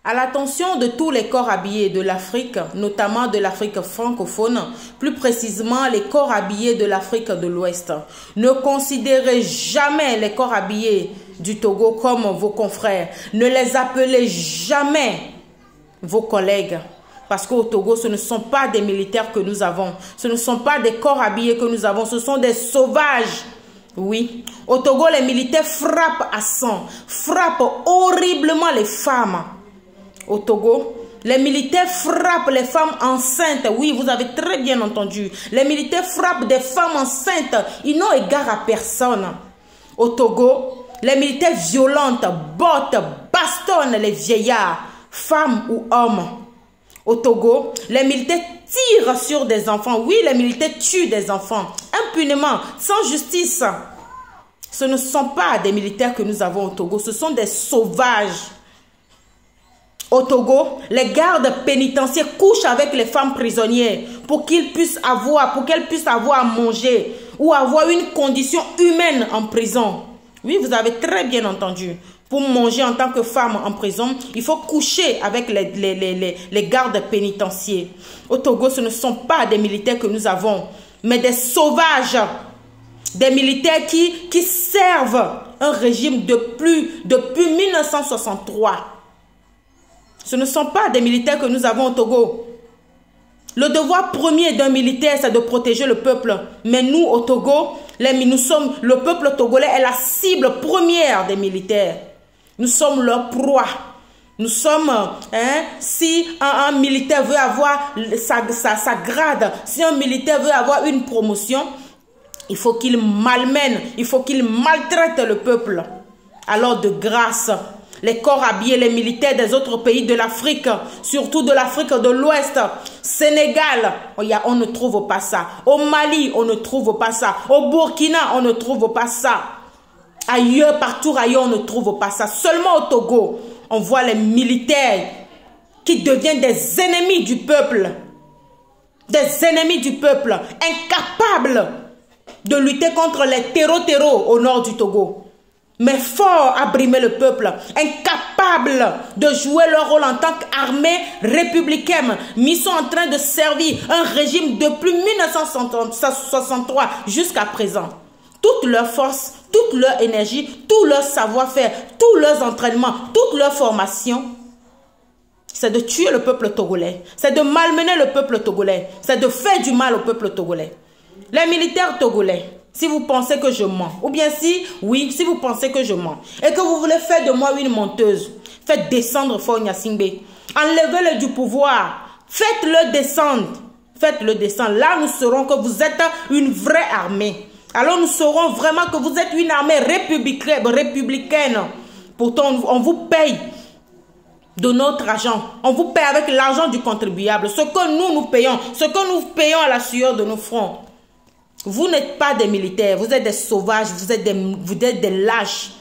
À l'attention de tous les corps habillés de l'Afrique, notamment de l'Afrique francophone, plus précisément les corps habillés de l'Afrique de l'Ouest, ne considérez jamais les corps habillés du Togo comme vos confrères. Ne les appelez jamais vos collègues. Parce qu'au Togo, ce ne sont pas des militaires que nous avons. Ce ne sont pas des corps habillés que nous avons. Ce sont des sauvages. Oui. Au Togo, les militaires frappent à sang. Frappent horriblement les femmes. Au Togo, les militaires frappent les femmes enceintes. Oui, vous avez très bien entendu. Les militaires frappent des femmes enceintes. Ils n'ont égard à personne. Au Togo, les militaires violentes bottent, bastonnent les vieillards, femmes ou hommes. Au Togo, les militaires tirent sur des enfants. Oui, les militaires tuent des enfants impunément, sans justice. Ce ne sont pas des militaires que nous avons au Togo. Ce sont des sauvages. Au Togo, les gardes pénitentiaires couchent avec les femmes prisonnières pour qu'elles puissent avoir à manger ou avoir une condition humaine en prison. Oui, vous avez très bien entendu. Pour manger en tant que femme en prison, il faut coucher avec les gardes pénitentiaires. Au Togo, ce ne sont pas des militaires que nous avons, mais des sauvages. Des militaires qui servent un régime depuis 1963. Ce ne sont pas des militaires que nous avons au Togo. Le devoir premier d'un militaire, c'est de protéger le peuple. Mais nous, au Togo, le peuple togolais est la cible première des militaires. Nous sommes leur proie. Nous sommes, si un militaire veut avoir sa grade, si un militaire veut avoir une promotion, il faut qu'il malmène, il faut qu'il maltraite le peuple. Alors de grâce, les corps habillés, les militaires des autres pays de l'Afrique, surtout de l'Afrique de l'Ouest, Sénégal, on ne trouve pas ça. Au Mali, on ne trouve pas ça. Au Burkina, on ne trouve pas ça. Ailleurs, partout ailleurs, on ne trouve pas ça. Seulement au Togo, on voit les militaires qui deviennent des ennemis du peuple. Des ennemis du peuple, incapables de lutter contre les terreaux au nord du Togo. Mais forts à brimer le peuple, incapables de jouer leur rôle en tant qu'armée républicaine. Mais ils sont en train de servir un régime depuis 1963 jusqu'à présent. Toute leur force, toute leur énergie, tout leur savoir-faire, tous leurs entraînements, toute leur formation, c'est de tuer le peuple togolais. C'est de malmener le peuple togolais. C'est de faire du mal au peuple togolais. Les militaires togolais, si vous pensez que je mens, ou bien si vous pensez que je mens, et que vous voulez faire de moi une menteuse, faites descendre Faure Gnassingbé. Enlevez-le du pouvoir. Faites-le descendre. Faites-le descendre. Là, nous saurons que vous êtes une vraie armée. Alors, nous saurons vraiment que vous êtes une armée républicaine. Pourtant, on vous paye de notre argent. On vous paye avec l'argent du contribuable. Ce que nous payons. Ce que nous payons à la sueur de nos fronts. Vous n'êtes pas des militaires, vous êtes des sauvages, vous êtes des lâches.